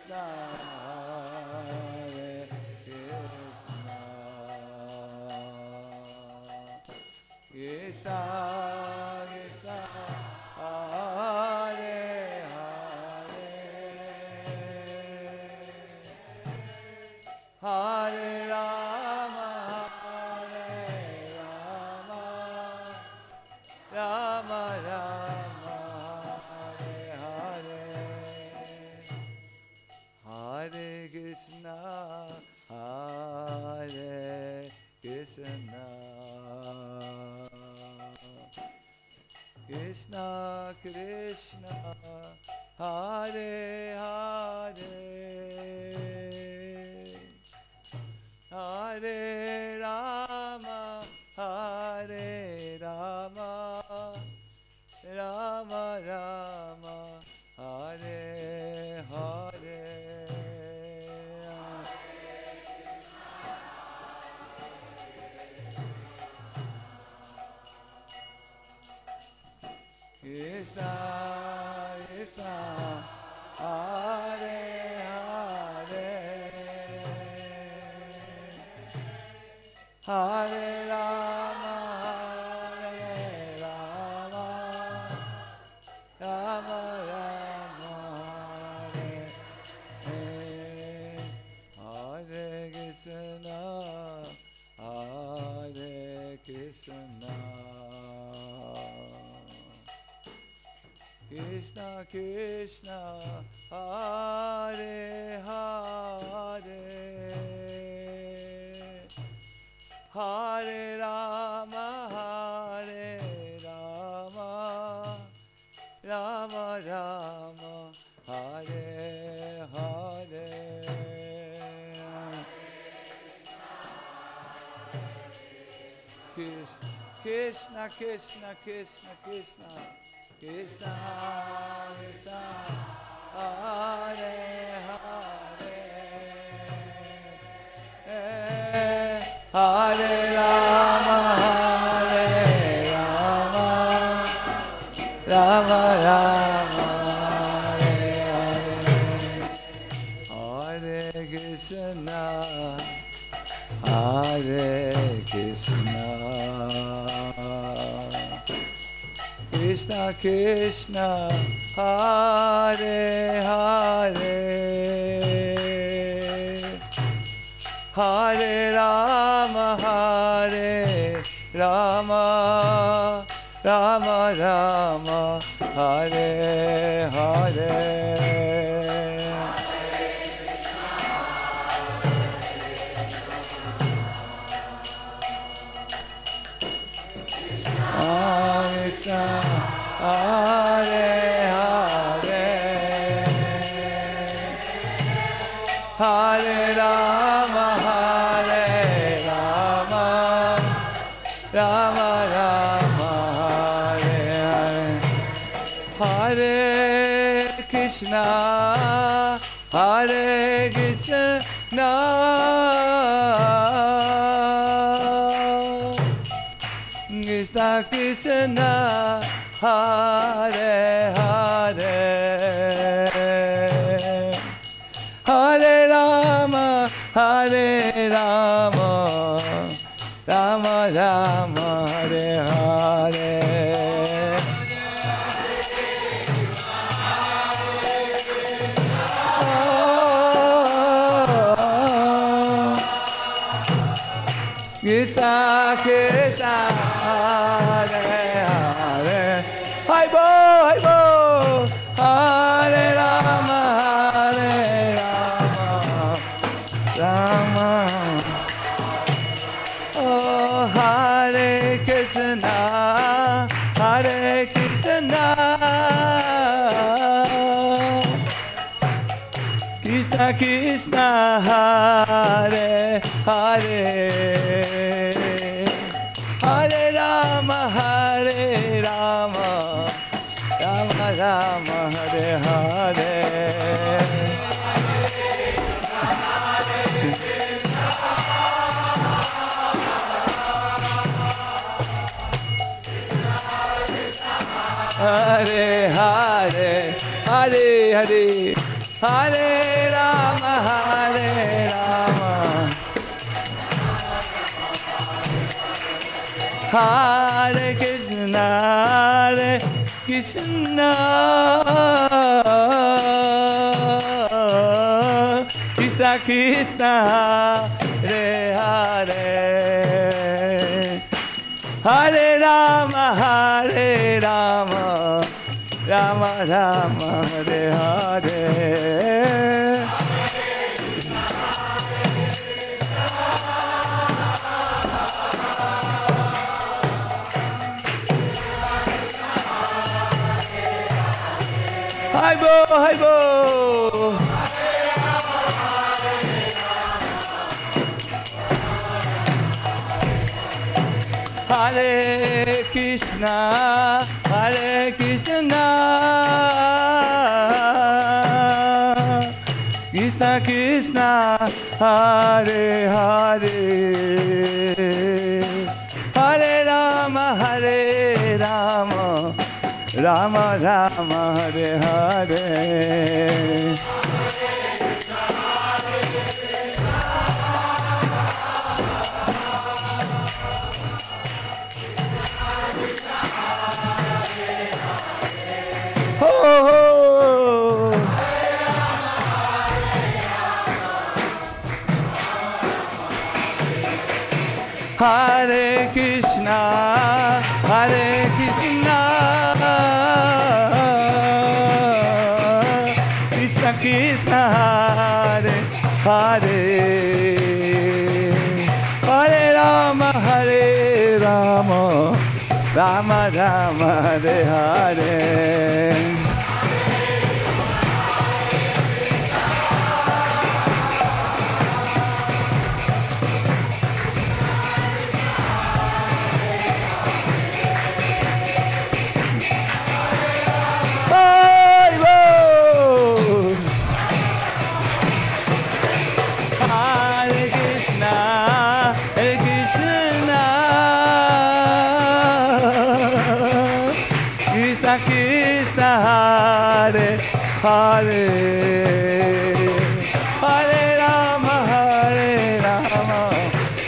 Krishna, Krishna, Krishna, Krishna, Krishna, Krishna, Hare Hare, Hare Rama, Hare Rama, Rama Rama, Hare Hare, Hare Krishna, Hare Krishna, Krishna Krishna, Hare Hare, Hare Rama, Hare Rama, Rama Rama, Hare Hare. Hare Hare, Hare Rama, Hare Rama, Rama Rama, Hare Hare, Hare Krishna, Hare Krishna, Krishna Krishna, Hare Hare, Hare Rama, Hare Rama, Rama Rama, Hare Hare. Krishna Krishna, Hare Hare, Hai Bo, Hare Rama, Hare Rama, Rama, oh Hare Krishna, Hare Krishna, Krishna Krishna, Hare Hare, Hare Rama, Hare Rama, Rama Rama, Hare Hare. Hare Hare, Hare Hare, Hare Rama, Hare Krishna, Krishna, Krishna Krishna, Hare Hare, Hare Rama, Rama Rama, Hare Hare. Hi Bo, hi Bo. Hare Krishna, Hare Krishna, Krishna Krishna, Hare Hare, Hare Rama, Rama Rama, Hare Hare. Ho ho. Hare Krishna, Hare Krishna, Krishna Krishna, Hare Hare, Hare Rama, Rama Rama, Hare Hare. Hare Hare, Hare Rama,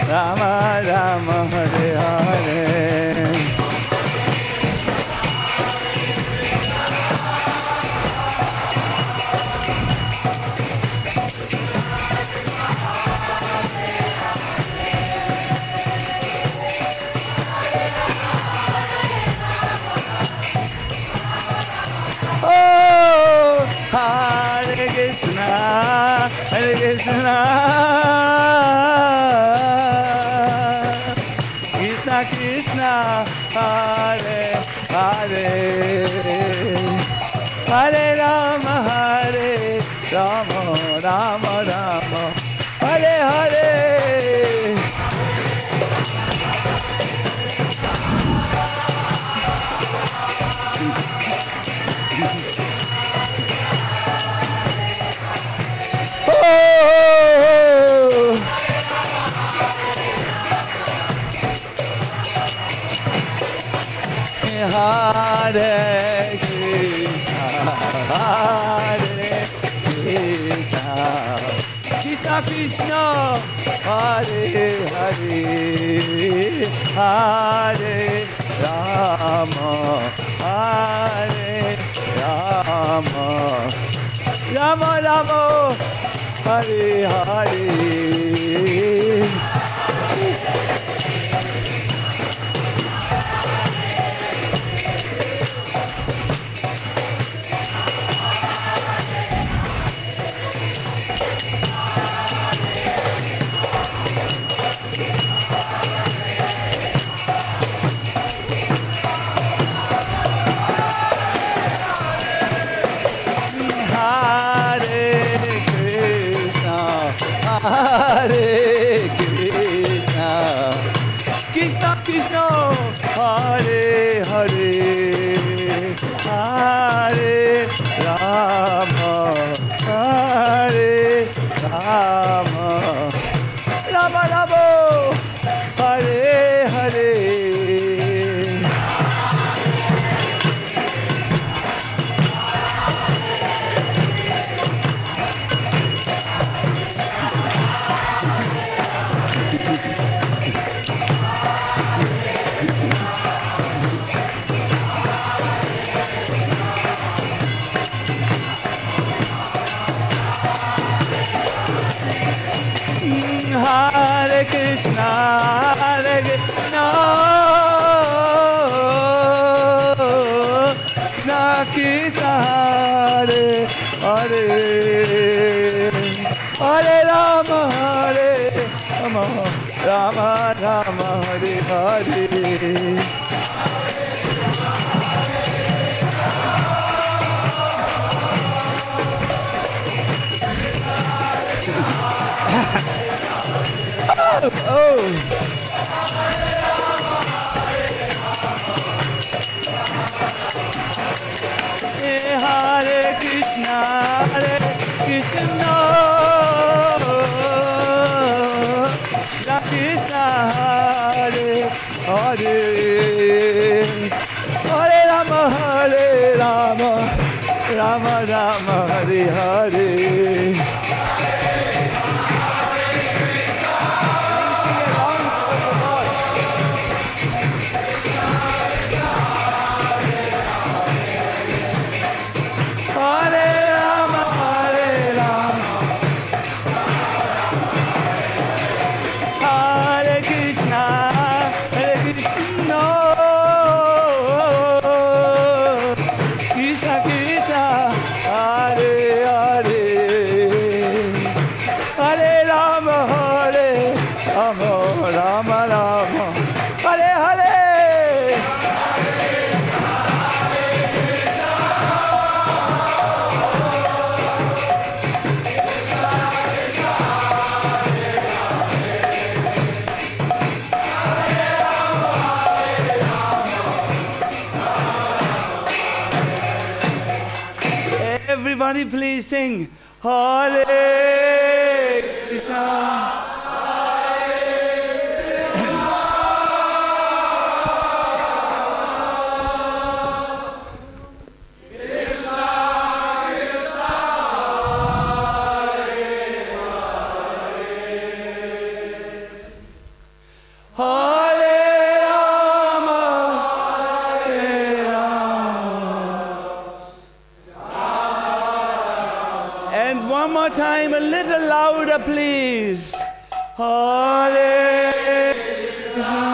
Rama Rama, Hare Hare. Hare Krishna, Hare Krishna, Krishna Krishna, Hare Hare, Hare Rama, Rama Rama, Hare Hare. Hare Krishna, Hare Krishna, Krishna Krishna, Hare Hare, Hare Rama, Rama Rama, Hare Hare. Hare Krishna, Krishna Krishna, Hare Hare, Hare Rama, Rama Rama, Hare Hare. Hare Krishna, Hare Krishna, Krishna Krishna, Hare Hare, Hare Rama, Rama Rama, Hare Hare. Oh. Hare Krishna, Hare Krishna, Krishna Hare Hare, Hare Rama, Rama Rama, Hare Hare. Everybody please sing Hare Krishna. Time a little louder please. Hare Krishna.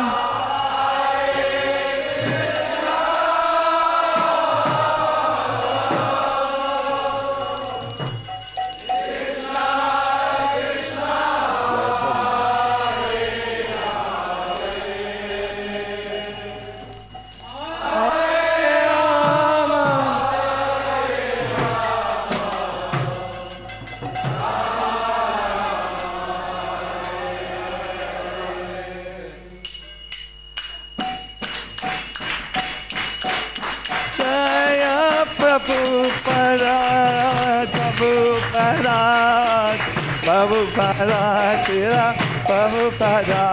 Prabhupada.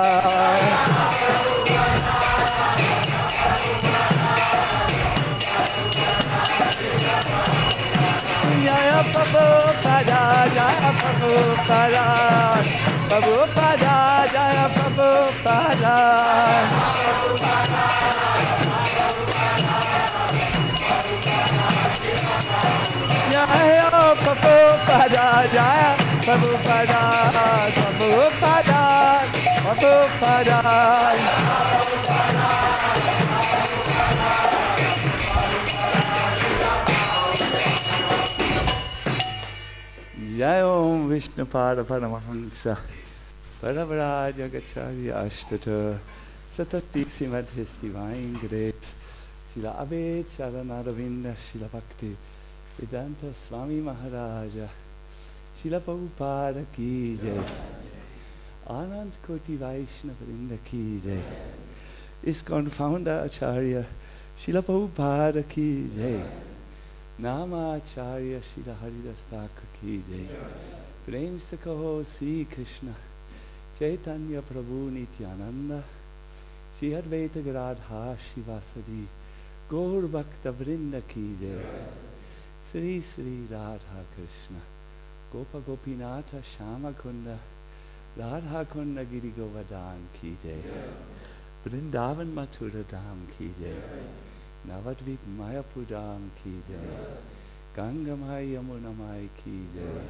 Jaya Prabhupada, Jaya Prabhupada, Prabhupada, Jaya Prabhupada. Jaya Prabhupada, Jaya Prabhupada, Prabhupada, Prabhupada. Jai Om Vishnupada Paramahamsa Paravraj Agacharya Ashtata Satati Simadhis Divine Grace Srila Abhay Charanaravinda Srila Bhakti Vedanta Swami Maharaja Srila Prabhupada Ki Jai Anand Koti Vaishnava Vrinda Ki Jai ISKCON Founder Acharya Srila Prabhupada Ki Jai Namacharya Srila Haridas Thakur Ki Jai Prem se kaho Sri Krishna Chaitanya Prabhu Nityananda Shri Advaita Gadadhar Shivasadi Gaur Bhakta Vrinda Ki Jai Sri Sri Radha Krishna Gopa Gopinatha Shama Kunda Radha Kunda Giri Govardhan Ki Jai Vrindavan Mathura Dham Ki Jai Navadvip Mayapur Dham Ki Jai Ganga Mai Yamuna Mai Ki Jai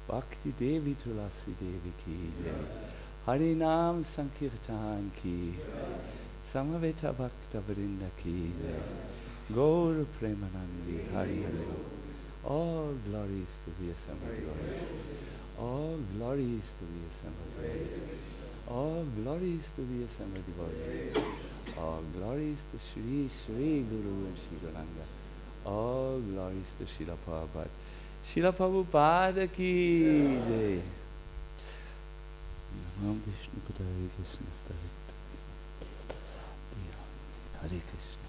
Bhakti Devi Tulasi Devi Ki Jai Harinam Sankirtan ki Samaveta Bhakta Vrinda ki Gaur Premanandi Hari Hari. All glories to the assembled devotees. All glories to the assembled devotees. All glories to the assembled devotees. All glories to Shri Shri Guru and Shri Gauranga. All glories to Srila Prabhupada. Srila Prabhupada ki jai. Namah Vishnu Padaya Krishna Hare Krishna.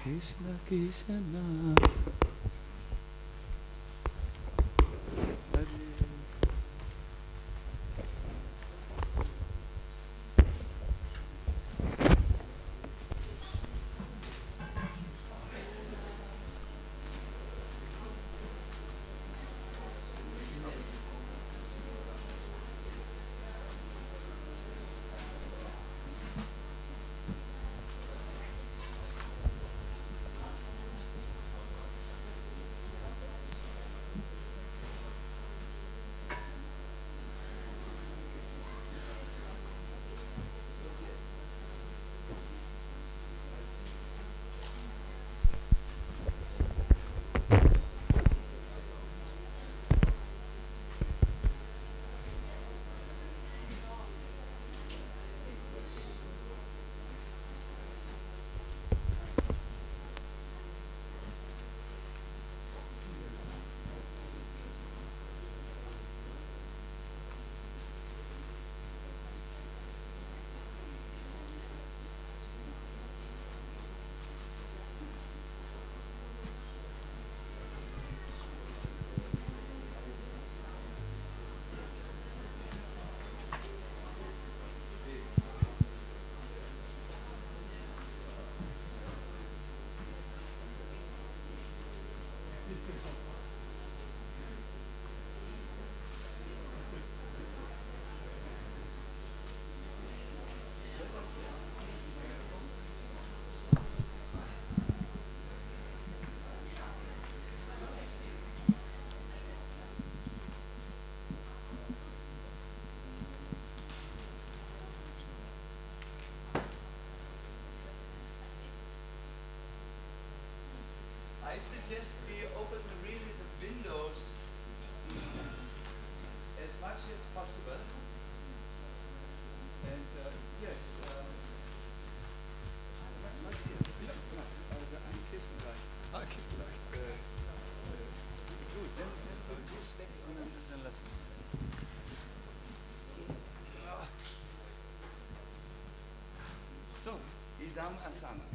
Krishna Krishna. I suggest we open really the windows as much as possible. And yes, Matthias, also einkissen gleich. Einkissen gleich. Gut, dann du steck und dann lassen. So, Idam Asana.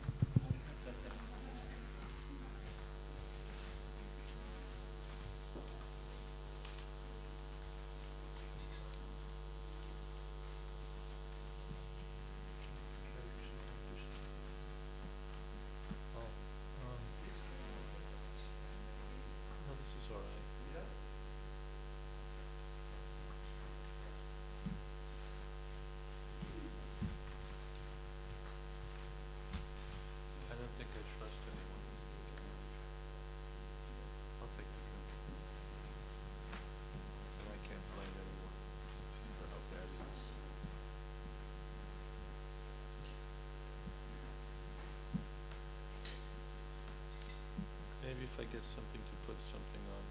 Maybe if I get something to put something on,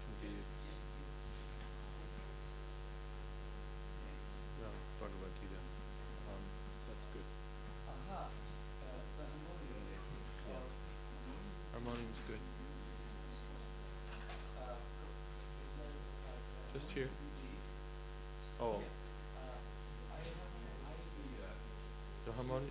can be Bhagavad Gita. That's good. Aha, the harmonium. Yeah. Harmonium's good. Just here. Oh. The harmonium.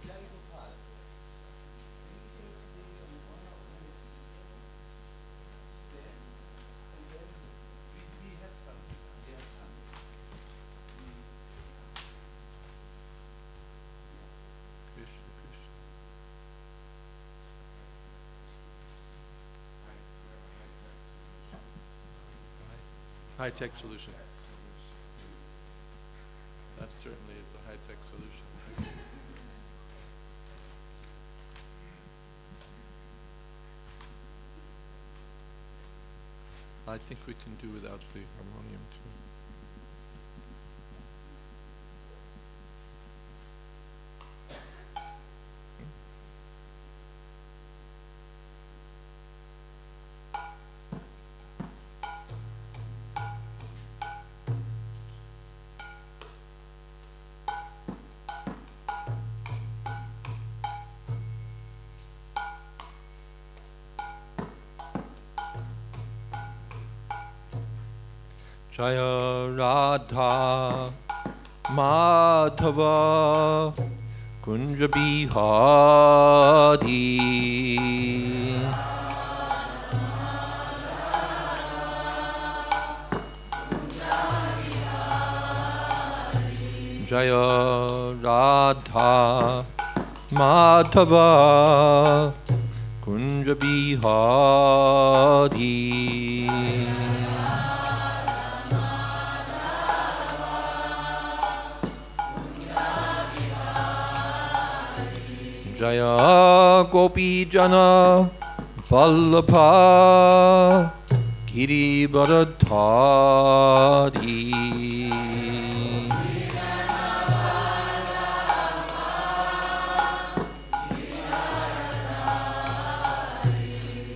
High-tech solution. That certainly is a high-tech solution. Thank you. I think we can do without the harmonium too. Jaya Radha Madhava Kunja Bihari Jaya Radha Madhava Kunja Bihari Jaya Gopi Jana Vallabha Girivaradhari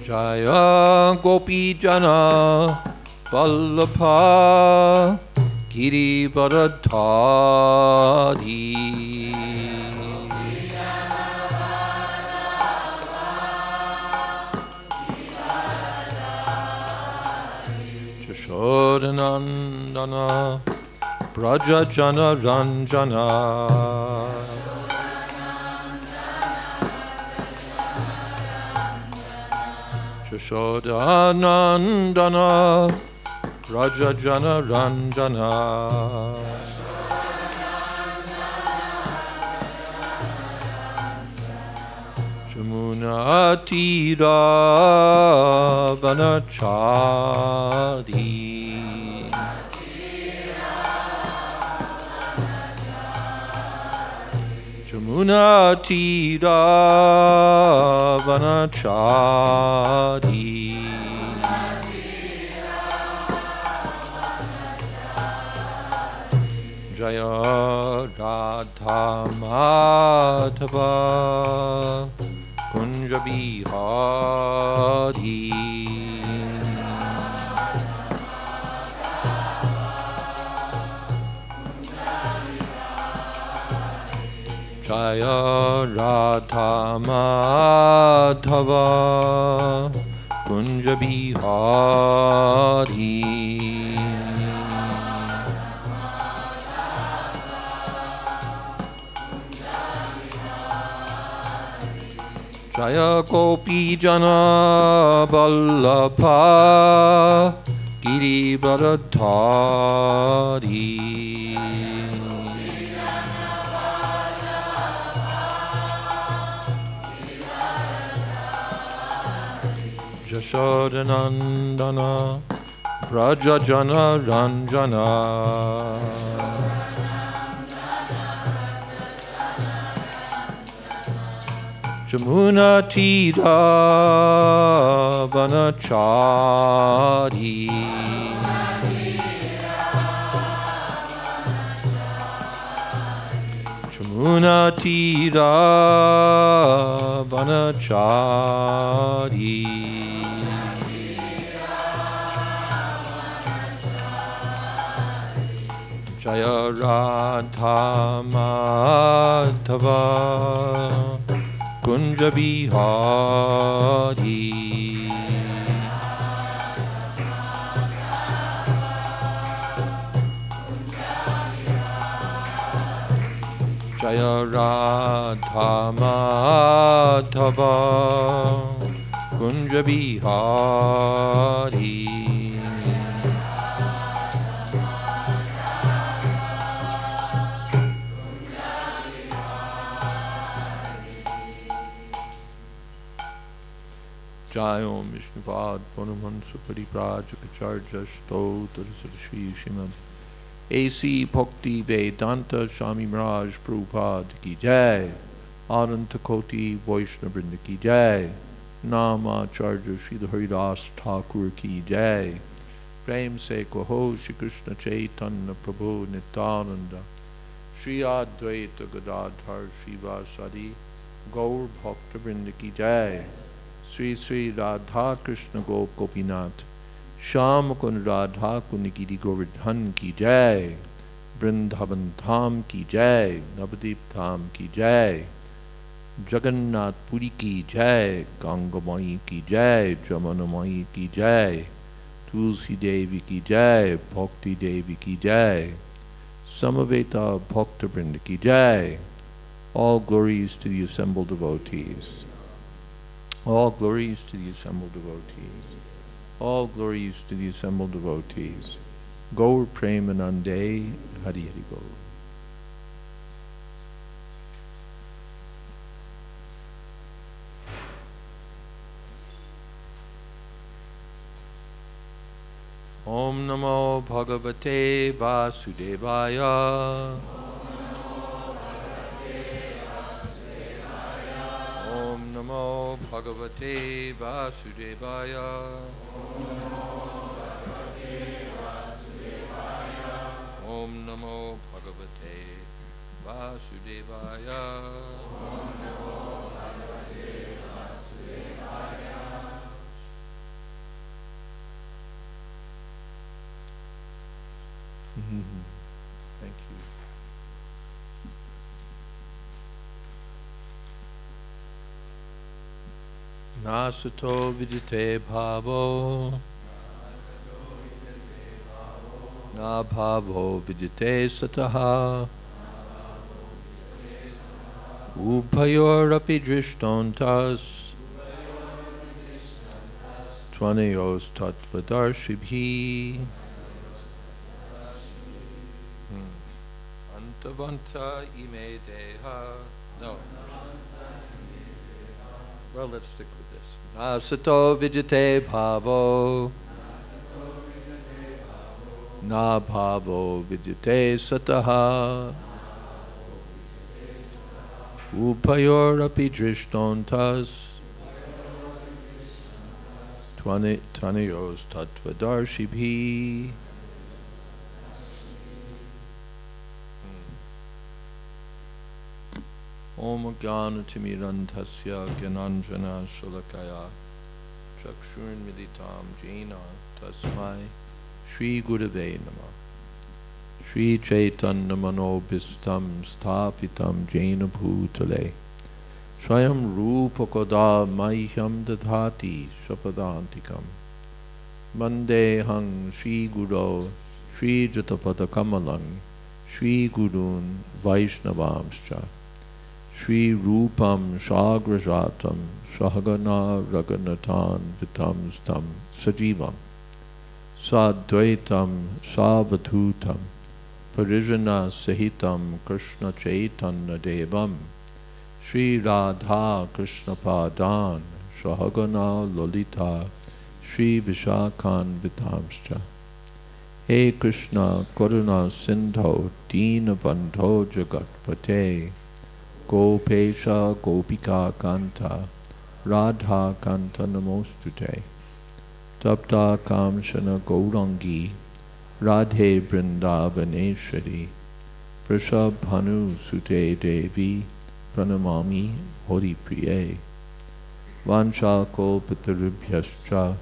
Jaya Gopi Jana Vallabha Girivaradhari Jashodanandana Braja Jana Ranjana Jashodanandana Braja Jana Ranjana Jamuna Tira Vanachari Jamuna Tira Vanachari Jaya Radha Madhava Kunja Bihari Jaya Radha Madhava Kunja Bihari Jaya Gopi Jana Vallabha Girivaradhari Jashodanandana Braja Jana Ranjana Jamuna Tira Vanachari Jamuna Tira Vanachari Jaya Radha Madhava Kunja Bihari Jaya Radha Madhava Kunja Bihari Jai Om Vishnuvad Panumansa Pariprajaka Stotra Shri Shrimad A.C. Bhakti Vedanta Swami Maharaj Prabhupada Ki Jai Ananta Koti Vaishnavrinda Ki Jai Nama Acharya Srila Haridas Thakur Ki Jai Prem Se Kaho Shri Krishna Chaitanya Prabhu Nityananda Shri Advaita Gadadhar Shivasadi Gaur Bhakta Vrinda Ki Jai Sri Sri Radha Krishna Gop Gopinath Sham Kun Radha Kunikiri Govardhan Ki Jai Vrindavan Dham Ki Jai Navadip Dham Ki Jai Jagannath Puri Ki Jai Gangamai Ki Jai Jamunamai Ki Jai Tulsi Devi ki jai, Bhakti Devi ki jai, Samaveta Bhakta Vrinda ki jai. All glories to the assembled devotees. All glories to the assembled devotees. All glories to the assembled devotees. Gaur Premanande Hari Hari Gaur. Om Namo Bhagavate Vasudevaya. Om Namo Bhagavate Vasudevaya. Om Namo Bhagavate Vasudevaya. Thank you. Nasato vidite bhavo, na bhavo vidite sataha, Ubhayorapi drishtontas, Tvanayos tattvadarshibhi, Antavanta ime deha. No. Well, let's stick with this. Nasato vijate bhavo, na bhavo vijate sataha, Upayorapi drishtontas, Tvanayos tattvadarshibhi. Om Gyanatimirandhasya Gyananjana Shalakaya Chakshurn Militam Jena Tasmai Shri Gurave Namah. Shri Chaitanya Manobhistam Sthapitam Jena Bhutale Swayam Rupa Koda Mahyam Dadhati Shapadantikam Mandehang Shri Guru Shri Jatapada Kamalang Shri Gurun Vaishnavamscha Shri Rupam Shagrajatam Shahagana Raganatan Vitam Stam Sajivam Sadvaitam Savadhutam Parijana Sahitam Krishna Chaitanya Devam Shri Radha Krishna Padan Shahagana Lolita Shri Vishakhan Vitamscha. He Krishna Karuna Sindho Dina Bandho Jagat Pate Gopesha Gopika Kanta Radha Kanta Namostute Tapta Kamshana Gaurangi Radhe Vrindavaneshwari Prishabhanu Sute Devi Pranamami Hori Priye Vancha Kolpatarubhyascha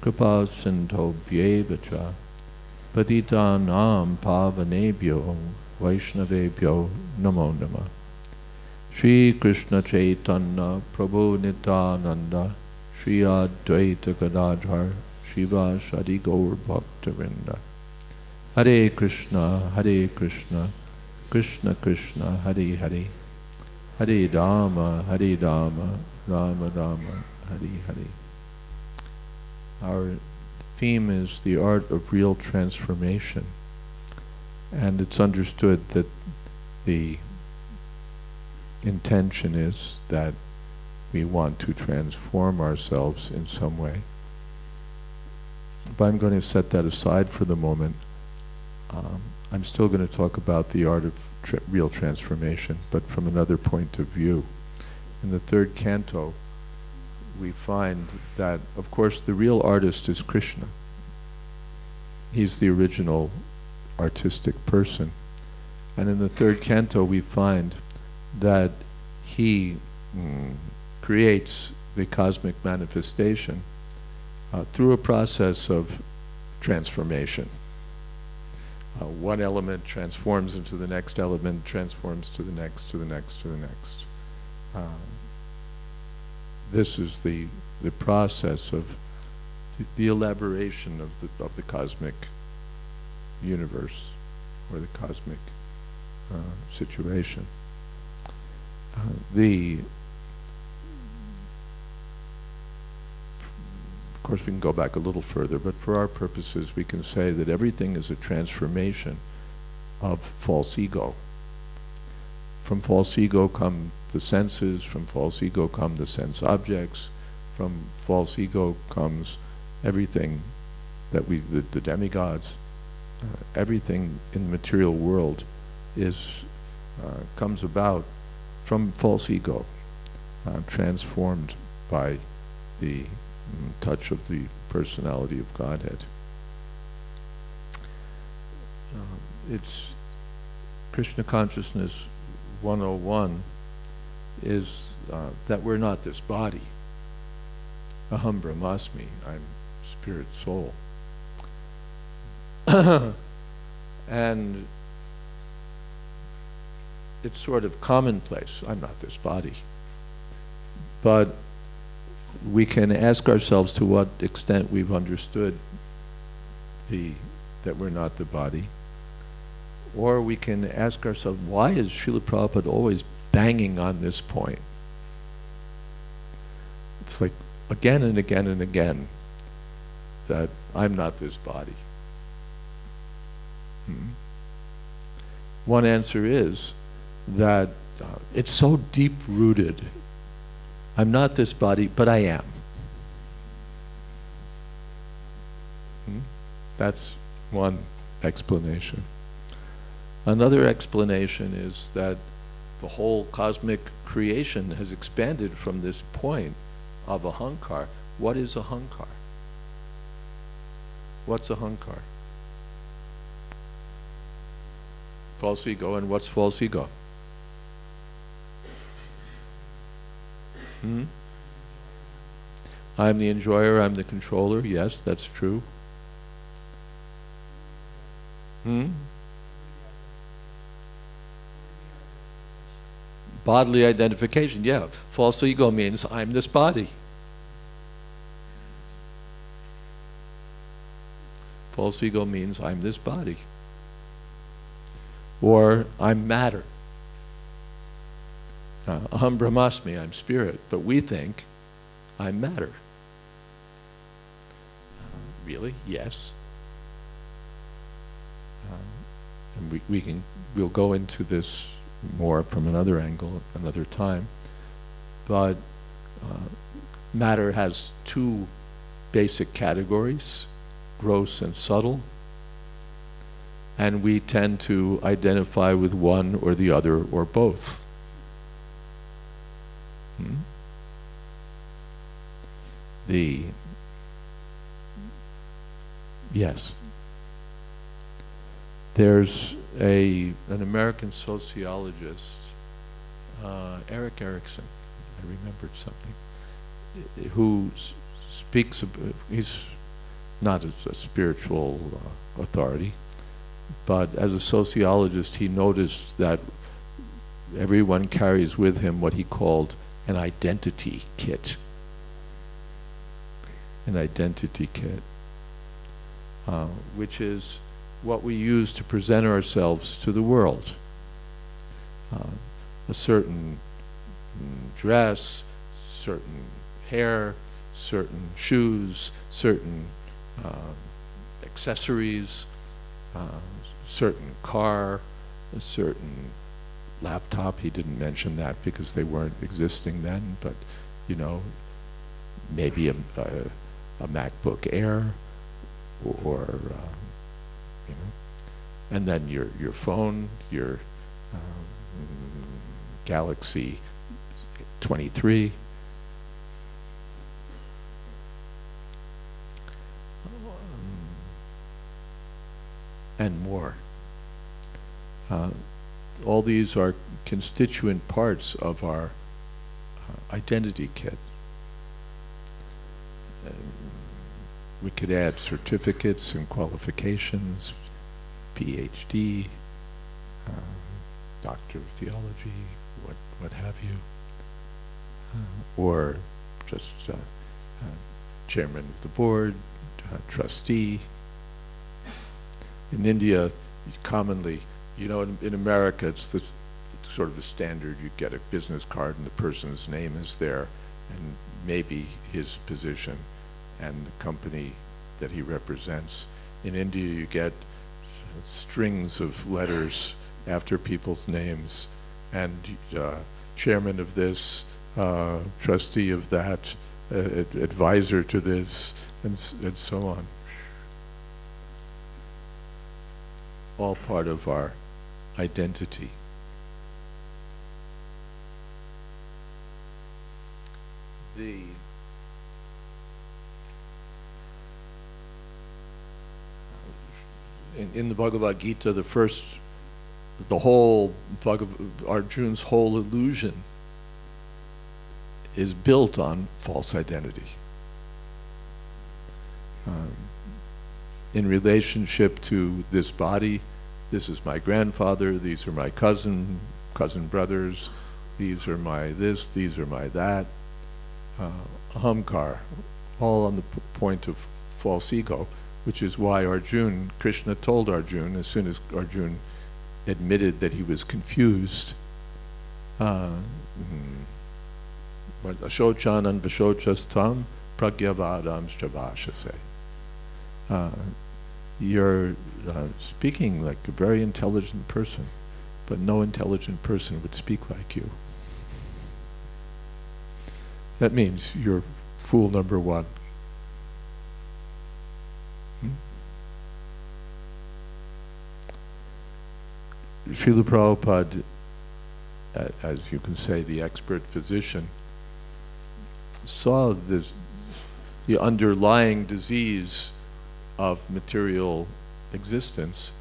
Kripa Sindho Bhyevacha Patita Nam Pavanebhyo Vaishnavebhyo Namo Namah. Shri Krishna Chaitanya Prabhu Nityananda Shri Advaita Gadadhar Shiva Shadi Gaur Bhaktavinda. Hare Krishna Krishna Krishna Hare Hare Hare Rama Rama Rama Hare Hare. Our theme is the art of real transformation, and it's understood that the intention is that we want to transform ourselves in some way. But I'm going to set that aside for the moment. I'm still going to talk about the art of real transformation, but from another point of view. In the third canto, we find that, of course, the real artist is Krishna. He's the original artistic person. And in the third canto, we find that he creates the cosmic manifestation through a process of transformation. One element transforms into the next element, transforms to the next, to the next, to the next. This is the process of the elaboration of the cosmic universe or the cosmic situation. Of course, we can go back a little further, but for our purposes, we can say that everything is a transformation of false ego. From false ego come the senses, from false ego come the sense objects, from false ego comes everything that the demigods, everything in the material world comes about from false ego, transformed by the touch of the personality of Godhead. It's Krishna Consciousness 101 is that we're not this body. Aham Brahmasmi, I'm spirit soul. And it's sort of commonplace, I'm not this body. But we can ask ourselves to what extent we've understood that we're not the body. Or we can ask ourselves, why is Srila Prabhupada always banging on this point? It's like again and again and again that I'm not this body. One answer is that it's so deep-rooted. I'm not this body, but I am. That's one explanation. Another explanation is that the whole cosmic creation has expanded from this point of ahankar. What is ahankar? What's ahankar? False ego. And what's false ego? I'm the enjoyer, I'm the controller. Yes, that's true. Bodily identification, yeah. False ego means I'm this body. False ego means I'm this body. Or I'm matter. Aham Brahmasmi, I'm spirit, but we think I'm matter. Really? Yes. And we'll go into this more from another angle another time. But matter has two basic categories, gross and subtle. And we tend to identify with one or the other or both. Yes. There's an American sociologist, Erik Erikson, I remembered something, who speaks, he's not a spiritual authority, but as a sociologist he noticed that everyone carries with him what he called an identity kit. An identity kit, which is what we use to present ourselves to the world. A certain dress, certain hair, certain shoes, certain accessories, certain car, a certain laptop. He didn't mention that because they weren't existing then, but you know, maybe a MacBook Air, or you know, and then your phone, your Galaxy 23. And more. All these are constituent parts of our identity kit. We could add certificates and qualifications, PhD, Doctor of Theology, what have you, or just chairman of the board, trustee. In India, commonly, you know, in America, it's sort of the standard. You get a business card and the person's name is there, and maybe his position and the company that he represents. In India, you get strings of letters after people's names, and chairman of this, trustee of that, advisor to this, and so on. All part of our identity. In the Bhagavad Gita, the whole Arjuna's whole illusion is built on false identity. In relationship to this body, this is my grandfather, these are my cousin brothers, these are my this, these are my that. Ahamkar, all on the point of false ego, which is why Krishna told Arjuna, as soon as Arjuna admitted that he was confused, Ashochan Vashochastam Pragyavadam Stravashase. You're speaking like a very intelligent person, but no intelligent person would speak like you. That means you're fool number one. Srila Prabhupada, as you can say, the expert physician, saw the underlying disease of material existence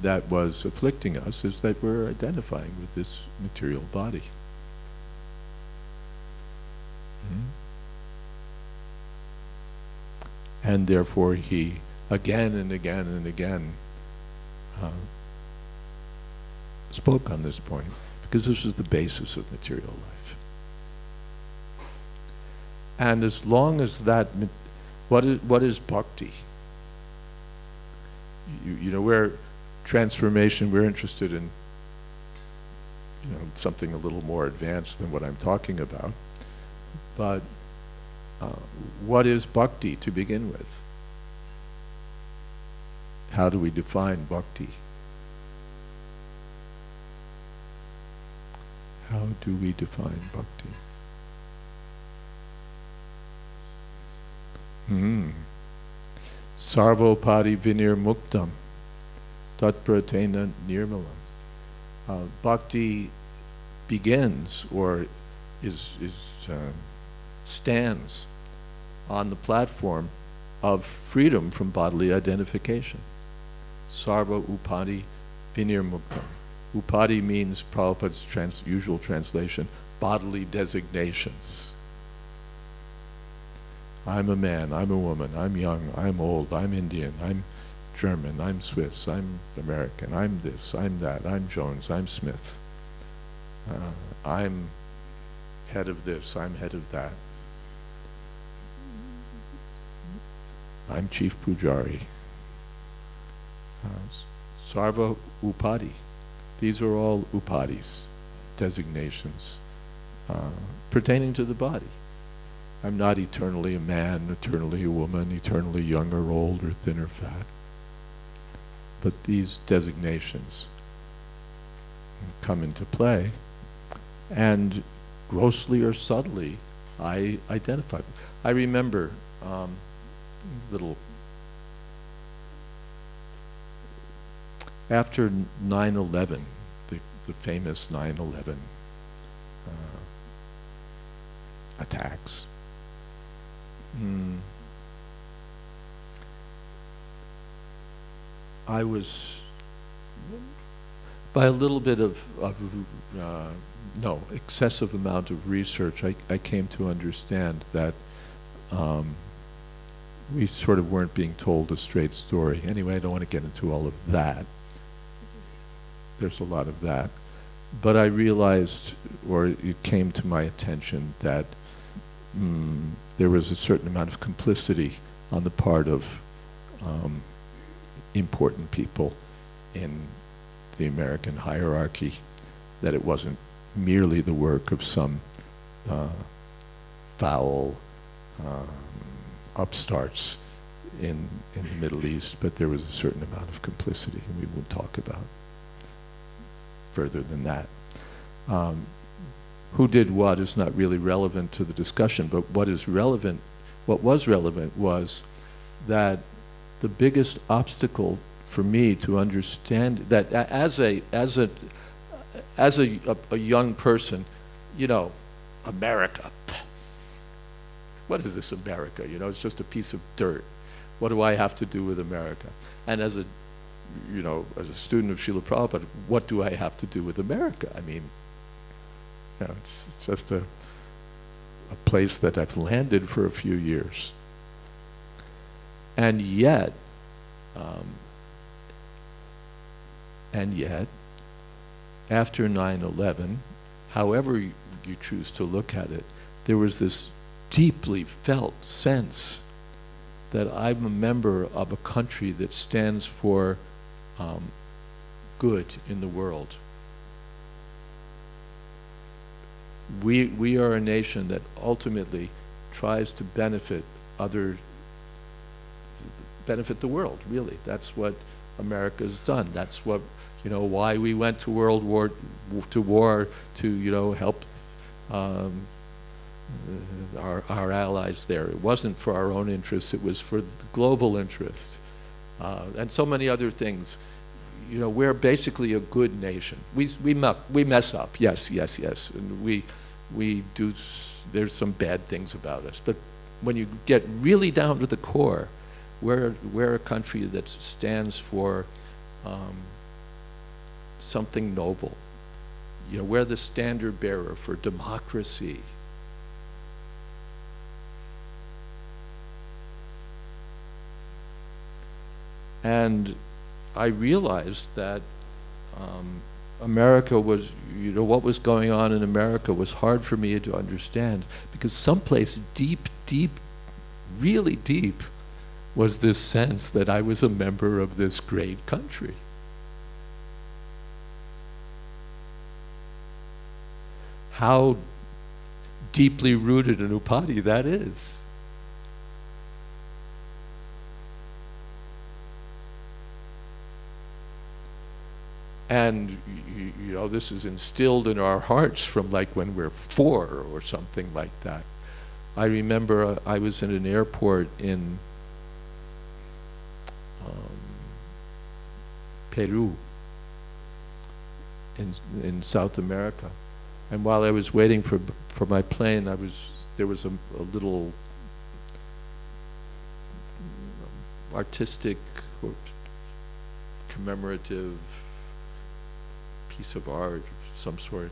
that was afflicting us, is that we're identifying with this material body. And therefore he again and again and again spoke on this point, because this is the basis of material life. And as long as that, what is bhakti? You know, we're transformation, we're interested in, you know, something a little more advanced than what I'm talking about. But what is bhakti to begin with? How do we define bhakti? How do we define bhakti? Sarvopadi vinir muktam tatpratena nirmalam. Bhakti begins, or stands on the platform of freedom from bodily identification. Sarva upadi vinir muktam. Upadi means, Prabhupada's usual translation, bodily designations. I'm a man, I'm a woman, I'm young, I'm old, I'm Indian, I'm German, I'm Swiss, I'm American, I'm this, I'm that, I'm Jones, I'm Smith. I'm head of this, I'm head of that. I'm chief pujari. Sarva upadi. These are all upadis, designations, pertaining to the body. I'm not eternally a man, eternally a woman, eternally young or old or thin or fat. But these designations come into play, and grossly or subtly, I identify them. I remember after 9/11, the famous 9/11 attacks, I was, by a little bit of excessive amount of research, I came to understand that we sort of weren't being told a straight story. Anyway, I don't want to get into all of that. There's a lot of that. But I realized, or it came to my attention, that there was a certain amount of complicity on the part of important people in the American hierarchy, that it wasn't merely the work of some foul upstarts in the Middle East, but there was a certain amount of complicity, and we won't talk about further than that. Who did what is not really relevant to the discussion, but what was relevant was that the biggest obstacle for me to understand that as a young person, you know, America, what is this America? You know, it's just a piece of dirt. What do I have to do with America? And as a student of Srila Prabhupada, what do I have to do with America? I mean, you know, it's just a place that I've landed for a few years. And yet, after 9/11, however you choose to look at it, there was this deeply felt sense that I'm a member of a country that stands for good in the world. We are a nation that ultimately tries to benefit the world, really. That's what America's done. That's what, you know, why we went to war to, you know, help our allies there. It wasn't for our own interests, it was for the global interest. And so many other things. You know, we're basically a good nation. We mess up, yes. And we do, there's some bad things about us. But when you get really down to the core, we're a country that stands for something noble. You know, we're the standard bearer for democracy. And I realized that America was, you know, what was going on in America was hard for me to understand, because someplace deep, really deep, was this sense that I was a member of this great country. How deeply rooted in Upadhi that is. And you know, this is instilled in our hearts from like when we're 4 or something like that. I remember I was in an airport in Peru, in South America, and while I was waiting for my plane, there was a little artistic or commemorative piece of art of some sort,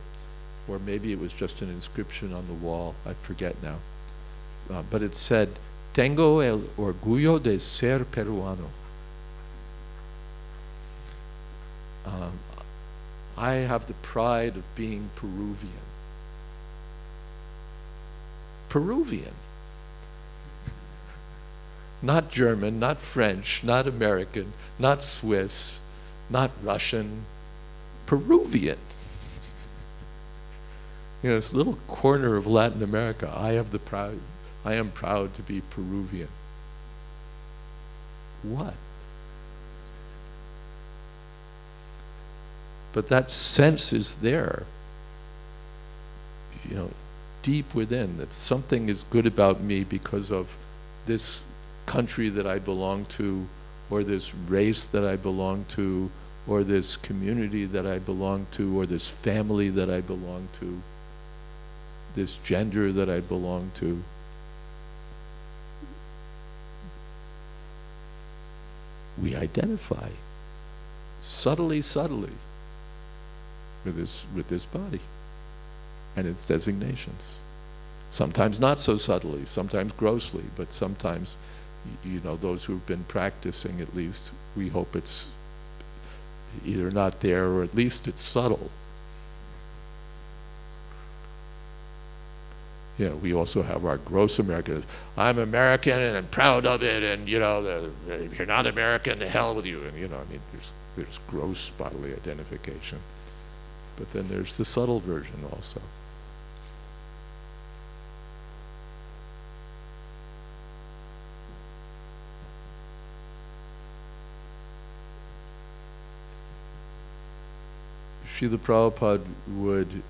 or maybe it was just an inscription on the wall, I forget now, but it said, "Tengo el orgullo de ser peruano." I have the pride of being Peruvian. Peruvian. Not German, not French, not American, not Swiss, not Russian, Peruvian. You know, this little corner of Latin America, I am proud to be Peruvian. What? But that sense is there, you know, deep within, that something is good about me because of this country that I belong to, or this race that I belong to, or this community that I belong to, or this family that I belong to, this gender that I belong to. We identify subtly with this body and its designations. Sometimes not so subtly, sometimes grossly, but sometimes, you know, those who've been practicing, at least, we hope it's either not there or at least it's subtle. Yeah, we also have our gross American. I'm American and I'm proud of it, and if you're not American, the hell with you. And I mean, there's gross bodily identification, but then there's the subtle version also. Srila Prabhupada would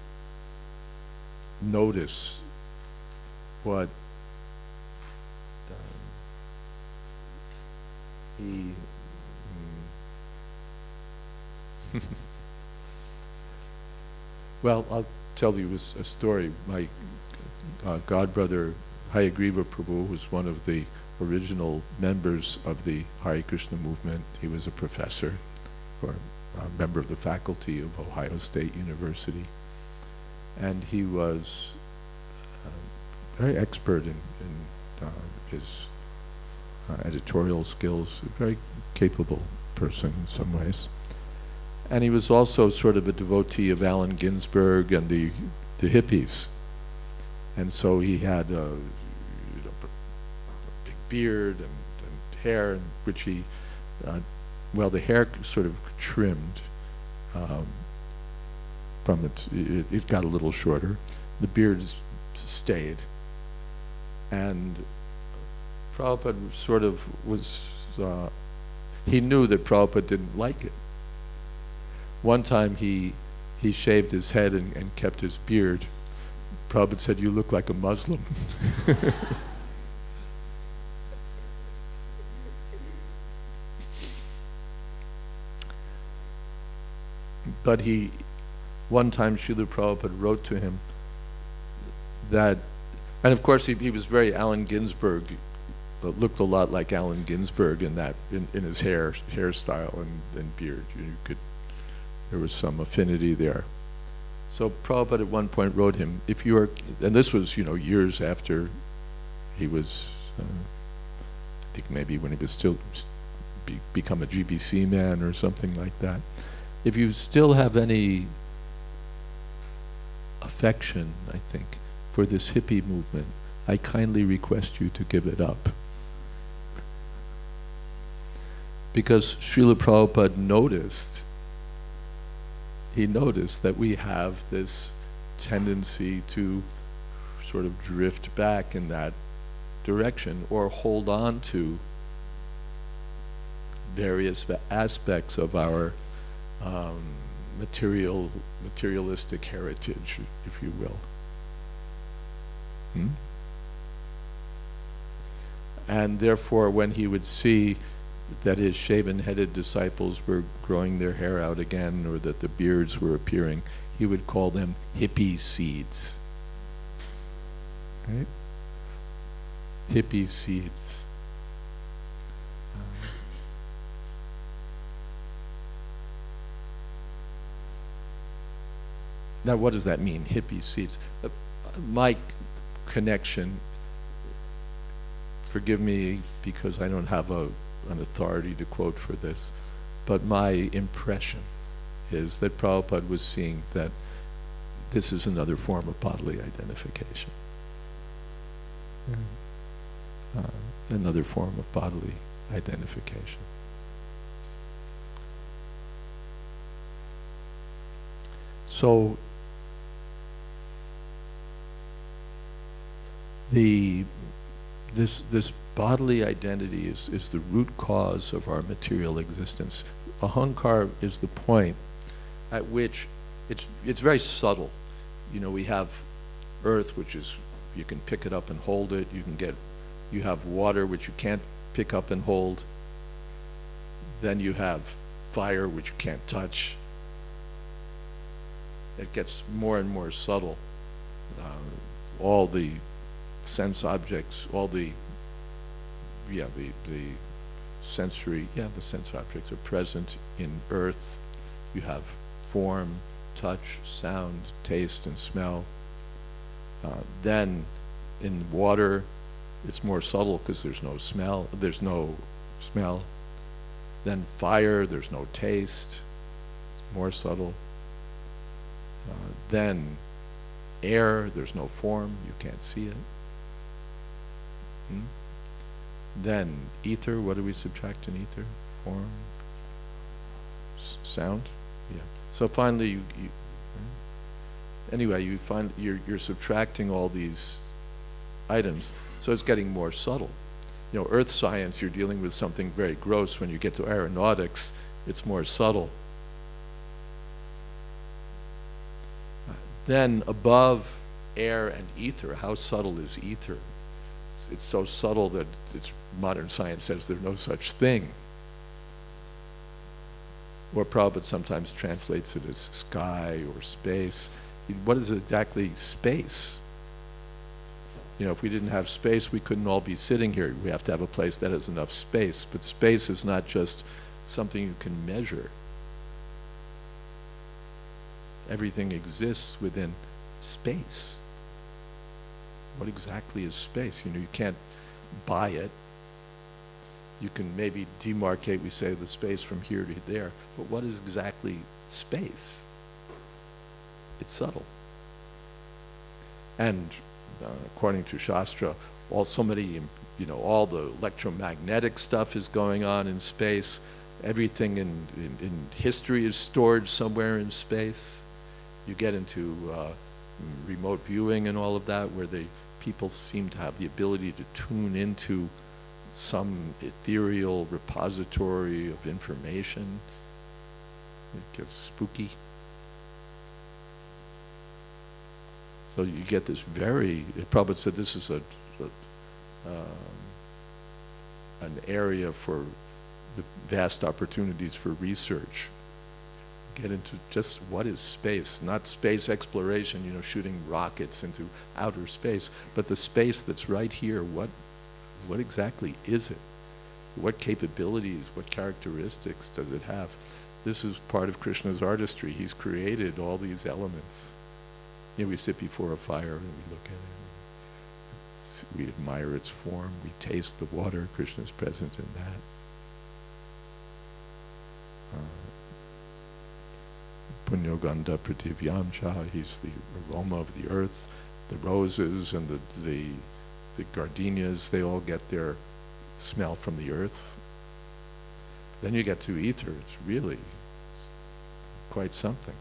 notice what he well, I'll tell you a story. My godbrother Hayagriva Prabhu was one of the original members of the Hare Krishna movement. He was a professor or a member of the faculty of Ohio State University, and he was very expert in his editorial skills, a very capable person in some ways. And he was also sort of a devotee of Allen Ginsberg and the hippies. And so he had a big beard and hair, in which he, well, the hair sort of trimmed from it got a little shorter. The beard stayed. And Prabhupada sort of was, he knew that Prabhupada didn't like it. One time he shaved his head and kept his beard. Prabhupada said, "You look like a Muslim." But one time Srila Prabhupada wrote to him that, and of course he was very Allen Ginsberg, looked a lot like Allen Ginsberg in his hairstyle and beard. There was some affinity there. So Prabhupada at one point wrote him, if you are, and this was years after he was, I think maybe when he was still become a GBC man or something like that. If you still have any affection, I think, for this hippie movement, I kindly request you to give it up. Because Srila Prabhupada noticed that we have this tendency to sort of drift back in that direction or hold on to various aspects of our materialistic heritage, if you will. And therefore, when he would see that his shaven-headed disciples were growing their hair out again, or that the beards were appearing, he would call them hippie seeds. Right? Hippie seeds. Now, what does that mean, hippie seeds? My connection, forgive me because I don't have an authority to quote for this, but my impression is that Prabhupada was seeing that this is another form of bodily identification. Another form of bodily identification. So this bodily identity is the root cause of our material existence. Ahankar is the point at which it's very subtle. We have earth, which is, you can pick it up and hold it. You have water, which you can't pick up and hold. Then you have fire, which you can't touch. It gets more and more subtle. All the sense objects, all the sensory objects are present in earth. You have form, touch, sound, taste, and smell. Then in water, it's more subtle because there's no smell. Then fire, there's no taste, more subtle. Then air, there's no form, you can't see it. Then ether, what do we subtract in ether? Form, sound? Yeah. So finally, anyway, you find you're subtracting all these items, so it's getting more subtle. You know, earth science, you're dealing with something very gross. When you get to aeronautics, it's more subtle. Then above air and ether, how subtle is ether? It's so subtle that modern science says there's no such thing. Or Prabhupada sometimes translates it as sky or space. What is exactly space? You know, if we didn't have space, we couldn't all be sitting here. We have to have a place that has enough space. But space is not just something you can measure. Everything exists within space. What exactly is space? You know, you can't buy it. You can maybe demarcate, we say, the space from here to there. But what is exactly space? It's subtle. And according to Shastra, all the electromagnetic stuff is going on in space. Everything in history is stored somewhere in space. You get into remote viewing and all of that, where people seem to have the ability to tune into some ethereal repository of information. It gets spooky. So you get this Prabhupada said this is an area with vast opportunities for research. Get into just what is space, not space exploration, you know, shooting rockets into outer space, but the space that's right here. What exactly is it? What capabilities, what characteristics does it have? This is part of Krishna's artistry. He's created all these elements. You know, we sit before a fire and we look at it. We admire its form. We taste the water. Krishna's present in that. Punyogandha Prativyamcha, he's the aroma of the earth. The roses and the gardenias, they all get their smell from the earth. Then you get to ether, it's really quite something.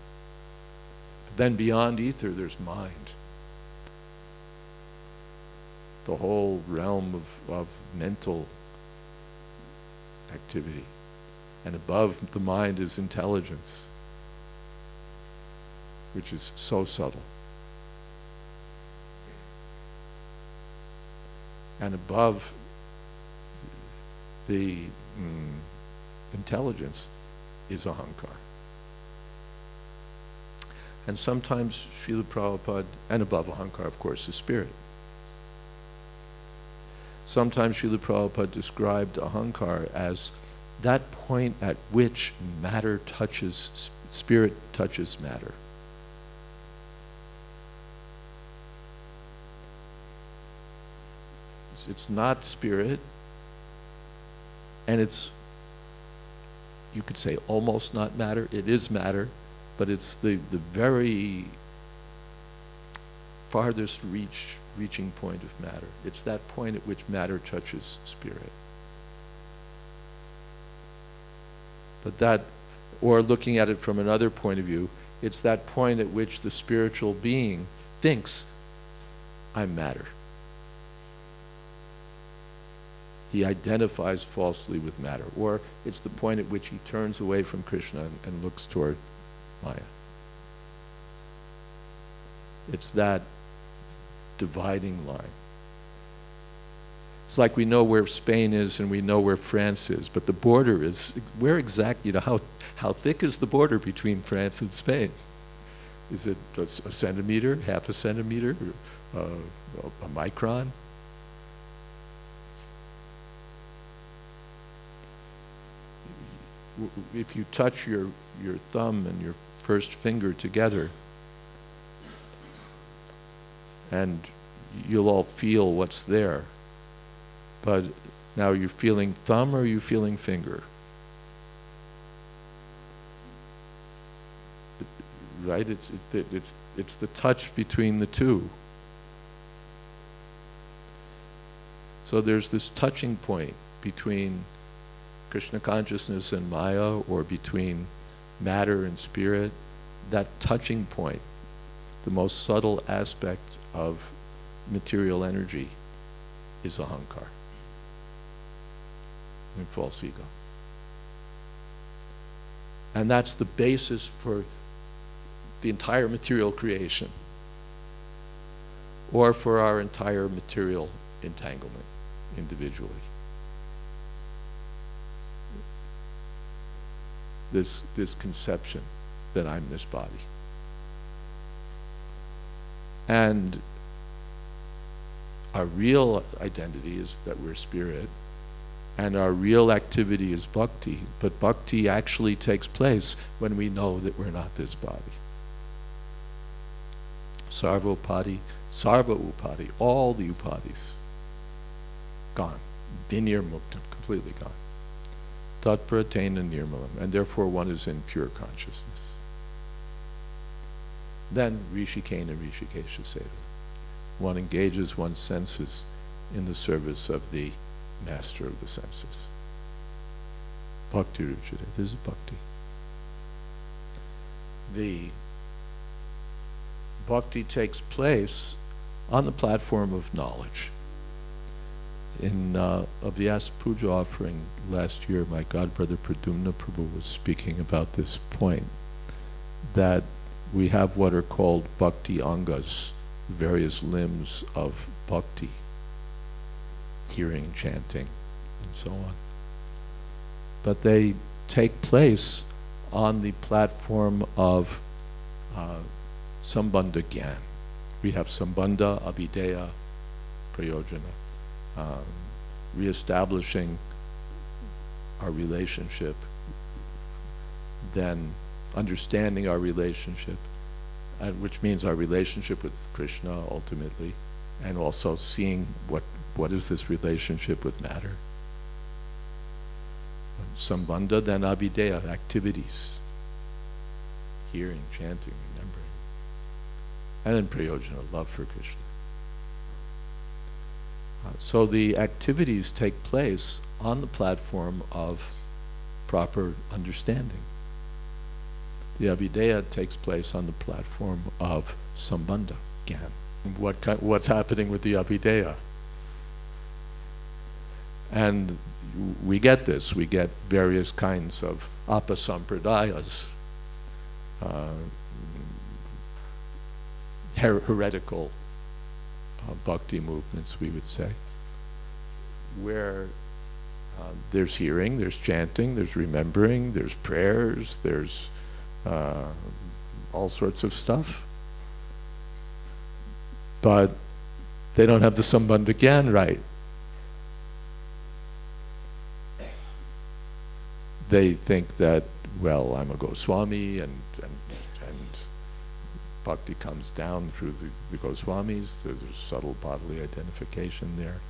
But then beyond ether, there's mind. The whole realm of mental activity. And above the mind is intelligence, which is so subtle. And above the intelligence is ahankar. And sometimes Srila Prabhupada, and above ahankar, of course, is spirit. Sometimes Srila Prabhupada described ahankar as that point at which matter touches, spirit touches matter. It's not spirit, and it's, you could say, almost not matter. It is matter, but it's the very farthest reaching point of matter. It's that point at which matter touches spirit. But that, or looking at it from another point of view, it's that point at which the spiritual being thinks, I'm matter. He identifies falsely with matter, or it's the point at which he turns away from Krishna and looks toward Maya. It's that dividing line. It's like we know where Spain is and we know where France is, but the border is, where exactly, you know, how thick is the border between France and Spain? Is it a centimeter, half a centimeter, a micron? If you touch your thumb and your first finger together, and you'll all feel what's there. But now, you're feeling thumb or are you feeling finger? right? It's the touch between the two. So there's this touching point between Krishna consciousness and Maya, or between matter and spirit. That touching point, the most subtle aspect of material energy, is ahankar and false ego. And that's the basis for the entire material creation, or for our entire material entanglement individually. This conception that I'm this body. And our real identity is that we're spirit, and our real activity is bhakti, but bhakti actually takes place when we know that we're not this body. Sarva upadi, all the upadis, gone. Vinirmuktam, completely gone. Tatpratena nirmalam, and therefore one is in pure consciousness. Then rishikena rishikesha seva. One engages one's senses in the service of the master of the senses. Bhakti ruchate. This is bhakti. The bhakti takes place on the platform of knowledge. In a Vyasa Puja offering last year, my godbrother Pradumna Prabhu was speaking about this point, that we have what are called bhakti angas, various limbs of bhakti, hearing, chanting, and so on. But they take place on the platform of sambandha gyan. We have sambandha, abhideya, prayojana, reestablishing our relationship, then understanding our relationship, which means our relationship with Krishna ultimately, and also seeing what is this relationship with matter. Sambandha, then abhideya, activities, hearing, chanting, remembering, and then prayojana, love for Krishna. So the activities take place on the platform of proper understanding. The abhideya takes place on the platform of sambandha, gyan. What's happening with the abhideya? And we get this. We get various kinds of apasampradayas, heretical bhakti movements, we would say, where there's hearing, there's chanting, there's remembering, there's prayers, there's all sorts of stuff. But they don't have the sambandha gyan right. They think that, well, I'm a Goswami, and bhakti comes down through the Goswamis. There's a subtle bodily identification there.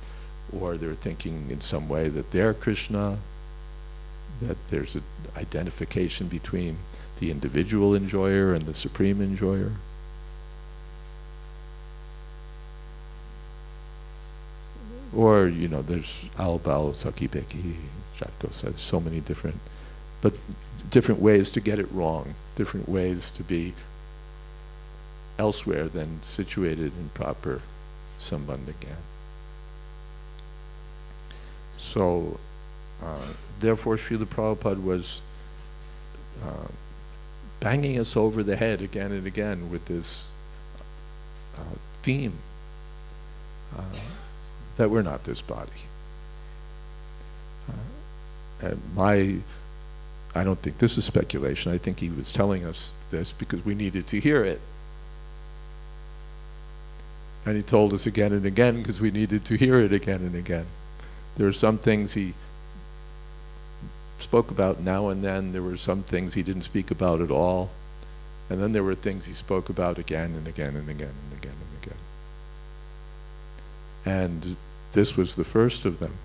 Or they're thinking in some way that they're Krishna, that there's an identification between the individual enjoyer and the supreme enjoyer. Or, you know, there's Albal, Sakipeki, Jatko, there's so many different ways to get it wrong, different ways to be elsewhere than situated in proper sambandha gyan. So, therefore, Srila Prabhupada was banging us over the head again and again with this theme that we're not this body. I don't think this is speculation. I think he was telling us this because we needed to hear it. And he told us again and again because we needed to hear it again and again. There are some things he spoke about now and then. There were some things he didn't speak about at all. And then there were things he spoke about again and again and again and again and again. And this was the first of them.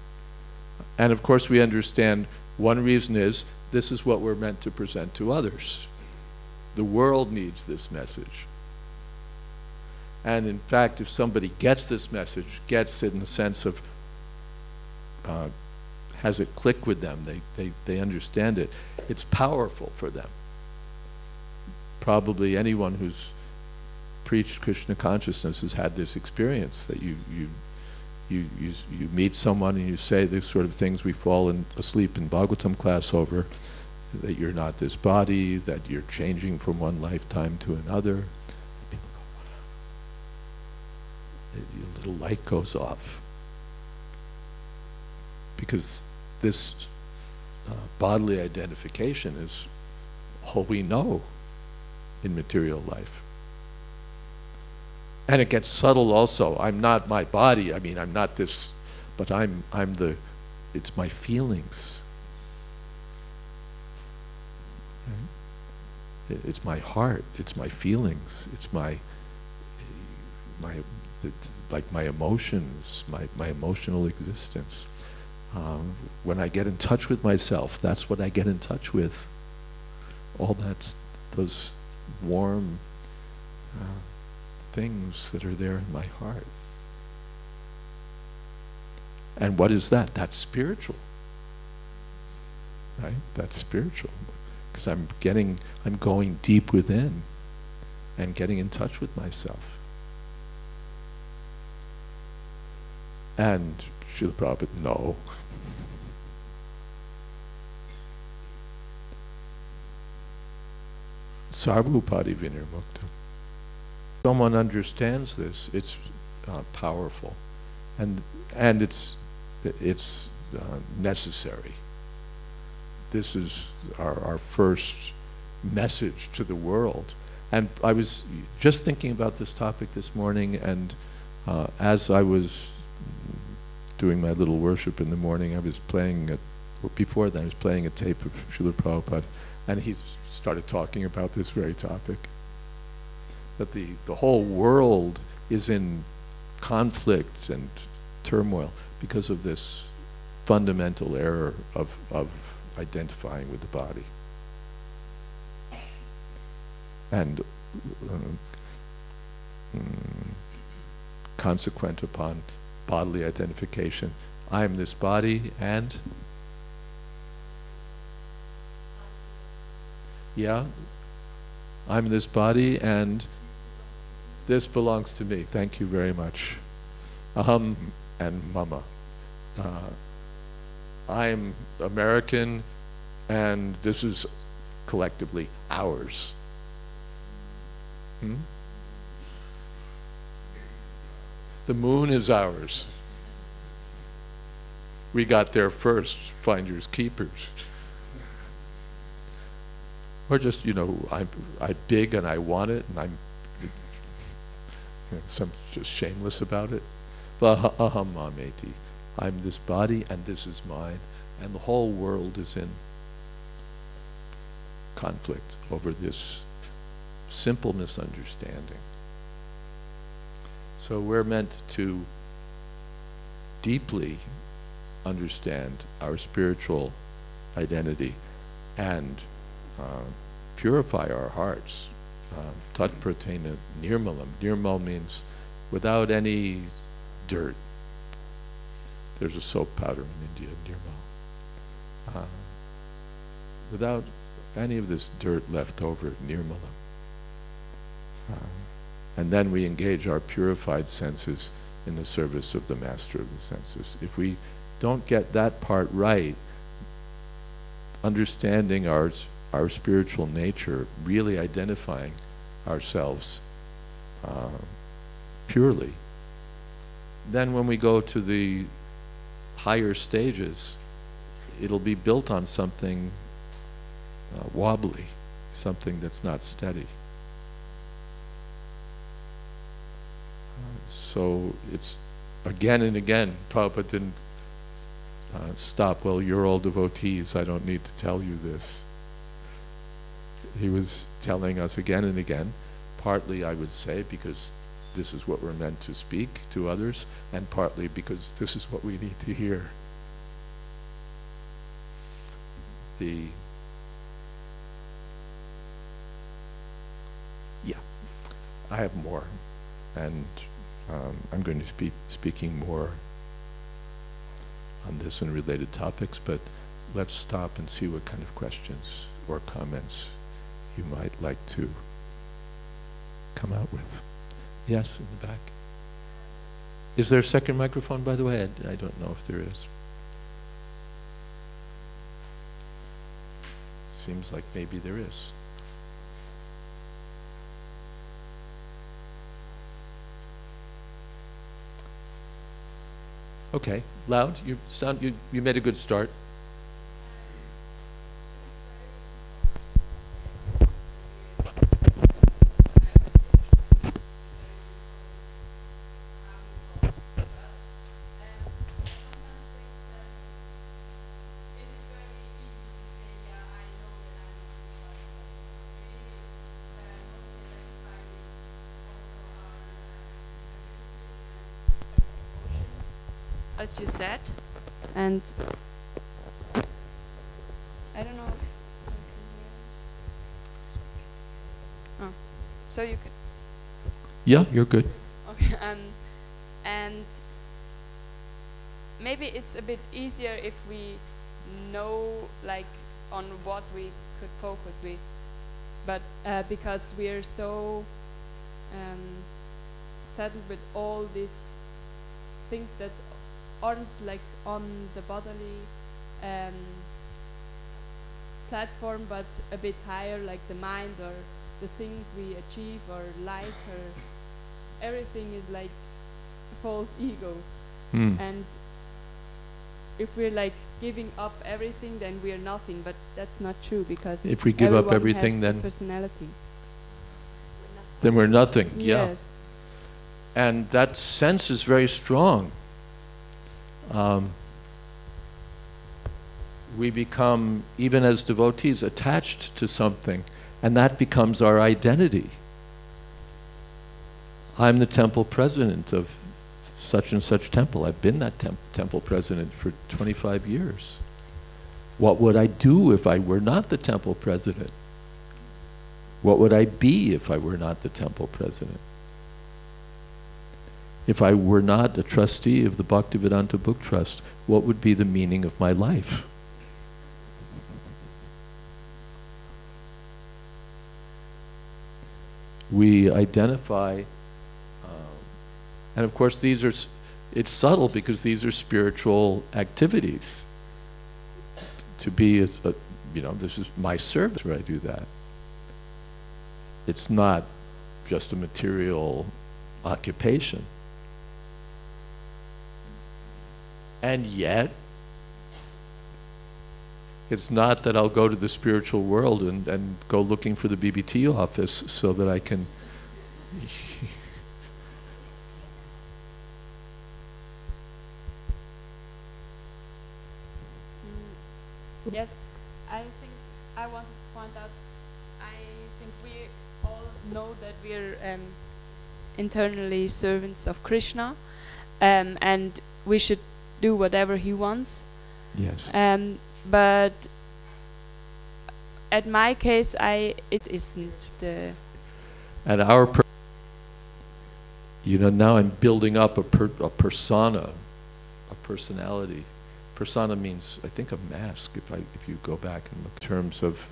And of course we understand one reason is this is what we're meant to present to others. The world needs this message. And in fact, if somebody gets this message, gets it in the sense of, has it click with them, they understand it, it's powerful for them. Probably anyone who's preached Krishna consciousness has had this experience, that you meet someone and you say the sort of things we fall asleep in Bhagavatam class over, that you're not this body, that you're changing from one lifetime to another. People go, wow. Your little light goes off. Because this bodily identification is all we know in material life. And it gets subtle also. I'm not my body, I mean, I'm not this, but it's my feelings. Right? It's my heart, it's my feelings, it's my emotions, my emotional existence. When I get in touch with myself, that's what I get in touch with. All those warm things that are there in my heart. And what is that? That's spiritual. Right? That's spiritual. Because I'm going deep within and getting in touch with myself. And Srila Prabhupada, no. Sarvupadi Vinirmukta. Someone understands this, it's powerful, and it's necessary. This is our first message to the world. And I was just thinking about this topic this morning, and as I was doing my little worship in the morning, I was playing before then I was playing a tape of Srila Prabhupada, and he started talking about this very topic. That the whole world is in conflict and turmoil because of this fundamental error of identifying with the body. And consequent upon bodily identification, I am this body and I'm this body and this belongs to me. Thank you very much. Aham and mama. I'm American and this is collectively ours. The moon is ours. We got there first, finders keepers. Or just, I'm big and I want it, and I'm just shameless about it. Aham mameti. I'm this body and this is mine, and the whole world is in conflict over this simple misunderstanding. So we're meant to deeply understand our spiritual identity and purify our hearts. Tat pratena nirmalam. Nirmal means without any dirt. There's a soap powder in India, nirmal. Without any of this dirt left over, nirmalam. And then we engage our purified senses in the service of the master of the senses. If we don't get that part right, understanding our spiritual nature, really identifying ourselves purely, then when we go to the higher stages, it'll be built on something wobbly, something that's not steady. So it's again and again, Prabhupada didn't stop, well, you're all devotees, I don't need to tell you this. He was telling us again and again, partly I would say because this is what we're meant to speak to others, and partly because this is what we need to hear. I have more, and I'm going to be speaking more on this and related topics, but let's stop and see what kind of questions or comments you might like to come out with. Yes, in the back. Is there a second microphone, by the way? I don't know if there is. Seems like maybe there is. Okay, loud. You made a good start. As you said, and I don't know if you can hear. Oh, so you can. Yeah, you're good. Okay, and maybe it's a bit easier if we know like on what we could focus with, but because we're so settled with all these things that aren't like on the bodily platform, but a bit higher, like the mind or the things we achieve or like, or everything is like false ego. And if we're like giving up everything, then we're nothing. But that's not true, because if we give up everything, has then personality. Then we're nothing. Yeah. Yes. And that sense is very strong. We become, even as devotees, attached to something, and that becomes our identity. I'm the temple president of such and such temple. I've been that temple president for 25 years. What would I do if I were not the temple president? What would I be if I were not the temple president? If I were not a trustee of the Bhaktivedanta Book Trust, what would be the meaning of my life? We identify, and of course these are, it's subtle because these are spiritual activities. To be, you know, this is my service where I do that. It's not just a material occupation. And yet, it's not that I'll go to the spiritual world and go looking for the BBT office so that I can Yes, I think I wanted to point out, I think we all know that we're internally servants of Krishna, and we should do whatever he wants. Yes. But at my case, it isn't the. At our, you know, now I'm building up a persona, a personality. Persona means, I think, a mask. If you go back and look in terms of,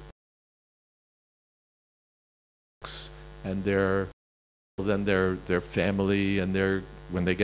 and their family, and when they get